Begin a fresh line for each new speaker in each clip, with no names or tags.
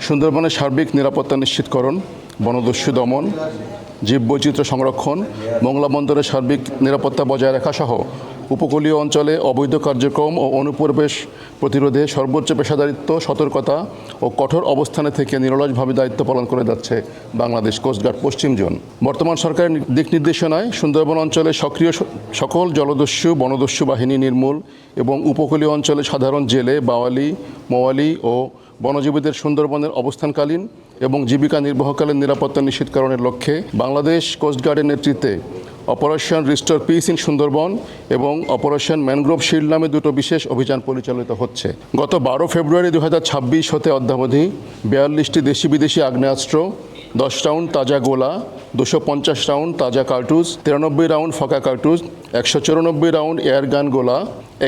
সুন্দরবনের সার্বিক নিরাপত্তা নিশ্চিতকরণ, বনদস্যু দমন, জীববৈচিত্র্য সংরক্ষণ, মোংলা বন্দরের সার্বিক নিরাপত্তা বজায় রাখা সহ উপকূলীয় অঞ্চলে অবৈধ কার্যক্রম ও অনুপ্রবেশ প্রতিরোধে সর্বোচ্চ পেশাদারিত্ব, সতর্কতা ও কঠোর অবস্থানে থেকে নিরলসভাবে দায়িত্ব পালন করে যাচ্ছে বাংলাদেশ কোস্টগার্ড পশ্চিম জোন। বর্তমান সরকারের দিক নির্দেশনায় সুন্দরবন অঞ্চলে সক্রিয় সকল জলদস্যু, বনদস্যু বাহিনী নির্মূল এবং উপকূলীয় অঞ্চলে সাধারণ জেলে, বাওয়ালি, মোয়ালি ও বনজীবীদের সুন্দরবনের অবস্থানকালীন এবং জীবিকা নির্বাহকালীন নিরাপত্তা নিশ্চিতকরণের লক্ষ্যে বাংলাদেশ কোস্টগার্ডের নেতৃত্বে operation restore piece in Sundarban এবং অপারেশন ম্যানগ্রোভ শিল্ড নামে দুটো বিশেষ অভিযান পরিচালিত হচ্ছে। গত 12 ফেব্রুয়ারি 2026 হতে অদ্যাবধি 42টি দেশি বিদেশি আগ্নেয়াস্ত্র, 10 রাউন্ড তাজা গোলা, 250 রাউন্ড তাজা কার্তুজ, 93 রাউন্ড ফাঁকা কার্তুজ, 194 রাউন্ড এয়ারগান গোলা,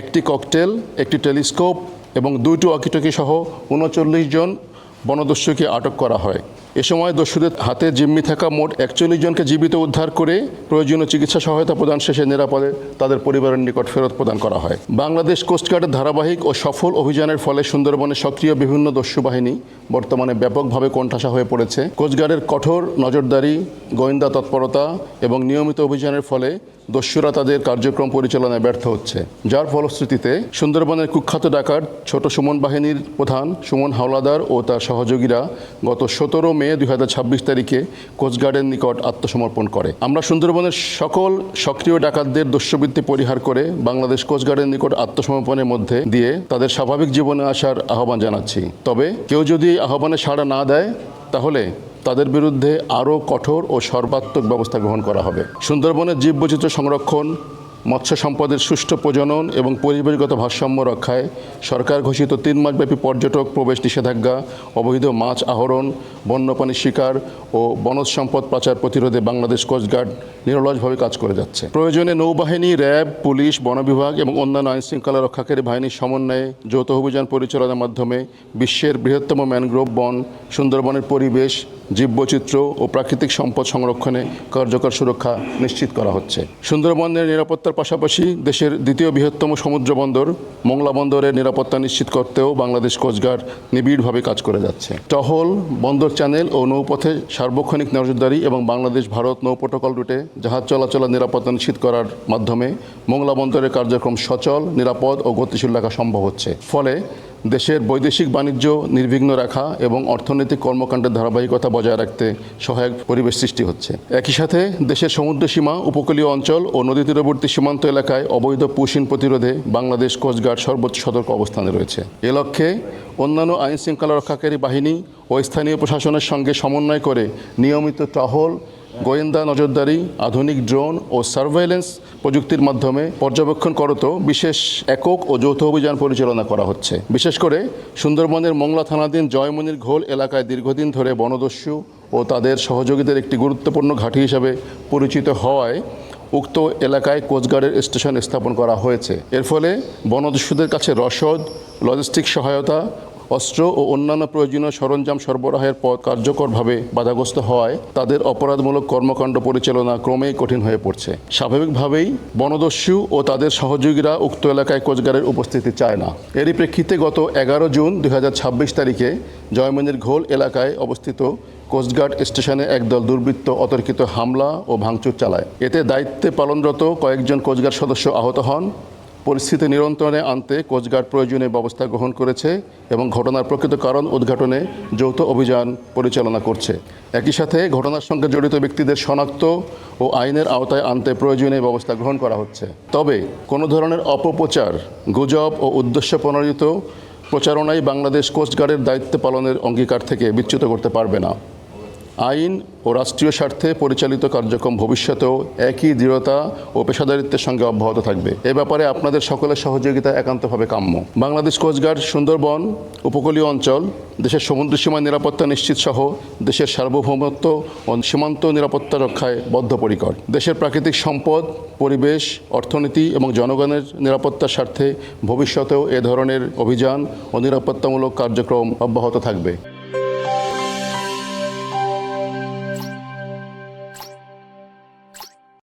একটি ককটেল, একটি টেলিস্কোপ এবং 2টি ওয়াকিটকি সহ 39 জন বনদস্যুকে আটক করা হয়। এ সময় দস্যুদের হাতে জিম্মি থাকা মোট 41 জনকে জীবিত উদ্ধার করে প্রয়োজনীয় চিকিৎসা সহায়তা প্রদান শেষে নিরাপদে তাদের পরিবারের নিকট ফেরত প্রদান করা হয়। বাংলাদেশ কোস্টগার্ডের ধারাবাহিক ও সফল অভিযানের ফলে সুন্দরবনে সক্রিয় বিভিন্ন দস্যু বাহিনী বর্তমানে ব্যাপকভাবে কোণঠাসা হয়ে পড়েছে। কোস্টগার্ডের কঠোর নজরদারি, গোয়েন্দা তৎপরতা এবং নিয়মিত অভিযানের ফলে দস্যুরা তাদের কার্যক্রম পরিচালনায় ব্যর্থ হচ্ছে, যার ফলশ্রুতিতে সুন্দরবনের কুখ্যাত ডাকাত ছোট সুমন বাহিনীর প্রধান সুমন হাওলাদার ও তার সহযোগীরা গত 17 মে 2026 তারিখে কোস্টগার্ডের নিকট আত্মসমর্পণ করে। আমরা সুন্দরবনের সকল সক্রিয় ডাকাতদের দস্যুবৃত্তি পরিহার করে বাংলাদেশ কোস্টগার্ডের নিকট আত্মসমর্পণের মধ্যে দিয়ে তাদের স্বাভাবিক জীবনে আসার আহ্বান জানাচ্ছি। তবে কেউ যদি আহ্বানে সাড়া না দেয় তাহলে তাদের বিরুদ্ধে আরও কঠোর ও সর্বাত্মক ব্যবস্থা গ্রহণ করা হবে। সুন্দরবনের জীববৈচিত্র্য সংরক্ষণ, মৎস্য সম্পদের সুষ্ঠু প্রজনন এবং পরিবেশগত ভারসাম্য রক্ষায় সরকার ঘোষিত 3 মাসব্যাপী পর্যটক প্রবেশ নিষেধাজ্ঞা, অবৈধ মাছ আহরণ, বন্যপ্রাণী শিকার ও বনজ সম্পদ পাচার প্রতিরোধে বাংলাদেশ কোস্টগার্ড নিরলসভাবে কাজ করে যাচ্ছে। প্রয়োজনে নৌবাহিনী, র্যাব, পুলিশ, বন বিভাগ এবং অন্যান্য আইনশৃঙ্খলা রক্ষাকারী বাহিনীর সমন্বয়ে যৌথ অভিযান পরিচালনার মাধ্যমে বিশ্বের বৃহত্তম ম্যানগ্রোভ বন, সুন্দরবনের পরিবেশ, জীববৈচিত্র্য ও প্রাকৃতিক সম্পদ সংরক্ষণে কার্যকর সুরক্ষা নিশ্চিত করা হচ্ছে। সুন্দরবনের নিরাপত্তার পাশাপাশি দেশের দ্বিতীয় বৃহত্তম সমুদ্র বন্দর মোংলা বন্দরের নিরাপত্তা নিশ্চিত করতেও বাংলাদেশ কোস্টগার্ড নিবিড়ভাবে কাজ করে যাচ্ছে। টহল, বন্দর চ্যানেল ও নৌপথে সার্বক্ষণিক নজরদারি এবং বাংলাদেশ ভারত নৌ প্রোটোকল রুটে জাহাজ চলাচলের নিরাপত্তা নিশ্চিত করার মাধ্যমে মোংলা বন্দরের কার্যক্রম সচল, নিরাপদ ও গতিশীল রাখা সম্ভব হচ্ছে। ফলে দেশের বৈদেশিক বাণিজ্য নির্বিঘ্ন রাখা এবং অর্থনৈতিক কর্মকাণ্ডের ধারাবাহিকতা বজায় রাখতে সহায়ক পরিবেশ সৃষ্টি হচ্ছে। একই সাথে দেশের সমুদ্র সীমা, উপকূলীয় অঞ্চল ও নদী তীরবর্তী সীমান্ত এলাকায় অবৈধ পুশিন প্রতিরোধে বাংলাদেশ কোস্টগার্ড সর্বোচ্চ সতর্ক অবস্থানে রয়েছে। এ লক্ষ্যে অন্যান্য আইন শৃঙ্খলা রক্ষাকারী বাহিনী ও স্থানীয় প্রশাসনের সঙ্গে সমন্বয় করে নিয়মিত টহল, গোয়েন্দা নজরদারি, আধুনিক ড্রোন ও সার্ভেইলেন্স প্রযুক্তির মাধ্যমে পর্যবেক্ষণরত বিশেষ একক ও যৌথ অভিযান পরিচালনা করা হচ্ছে। বিশেষ করে সুন্দরবনের মোংলা থানাধীন জয়মনির ঘোল এলাকায় দীর্ঘদিন ধরে বনদস্যু ও তাদের সহযোগীদের একটি গুরুত্বপূর্ণ ঘাঁটি হিসাবে পরিচিত হওয়ায় উক্ত এলাকায় কোস্টগার্ডের স্টেশন স্থাপন করা হয়েছে। এর ফলে বনদস্যুদের কাছে রসদ, লজিস্টিক সহায়তা, অস্ত্র ও অন্যান্য প্রয়োজনীয় সরঞ্জাম সরবরাহের পথ কার্যকরভাবে বাধাগ্রস্ত হওয়ায় তাদের অপরাধমূলক কর্মকাণ্ড পরিচালনা ক্রমেই কঠিন হয়ে পড়ছে। স্বাভাবিকভাবেই বনদস্যু ও তাদের সহযোগীরা উক্ত এলাকায় কোস্টগার্ডের উপস্থিতি চায় না। এরই প্রেক্ষিতে গত 11 জুন 2026 তারিখে জয়মনির ঘোল এলাকায় অবস্থিত কোস্টগার্ড স্টেশনে একদল দুর্বৃত্ত অতর্কিত হামলা ও ভাঙচুর চালায়। এতে দায়িত্বে পালনরত কয়েকজন কোস্টগার্ড সদস্য আহত হন। পরিস্থিতি নিয়ন্ত্রণে আনতে কোস্টগার্ড প্রয়োজনীয় ব্যবস্থা গ্রহণ করেছে এবং ঘটনার প্রকৃত কারণ উদ্ঘাটনে যৌথ অভিযান পরিচালনা করছে। একই সাথে ঘটনার সঙ্গে জড়িত ব্যক্তিদের শনাক্ত ও আইনের আওতায় আনতে প্রয়োজনীয় ব্যবস্থা গ্রহণ করা হচ্ছে। তবে কোনো ধরনের অপপ্রচার, গুজব ও উদ্দেশ্য প্রণোদিত প্রচারণাই বাংলাদেশ কোস্টগার্ডের দায়িত্ব পালনের অঙ্গীকার থেকে বিচ্যুত করতে পারবে না। আইন ও রাষ্ট্রীয় স্বার্থে পরিচালিত কার্যক্রম ভবিষ্যতেও একই দৃঢ়তা ও পেশাদারিত্বের সঙ্গে অব্যাহত থাকবে। এ ব্যাপারে আপনাদের সকলের সহযোগিতা একান্তভাবে কাম্য। বাংলাদেশ কোস্টগার্ড সুন্দরবন, উপকূলীয় অঞ্চল, দেশের সমুদ্র সীমার নিরাপত্তা নিশ্চিত সহ দেশের সার্বভৌমত্ব ও সীমান্ত নিরাপত্তা রক্ষায় বদ্ধপরিকর। দেশের প্রাকৃতিক সম্পদ, পরিবেশ, অর্থনীতি এবং জনগণের নিরাপত্তার স্বার্থে ভবিষ্যতেও এ ধরনের অভিযান ও নিরাপত্তামূলক কার্যক্রম অব্যাহত থাকবে।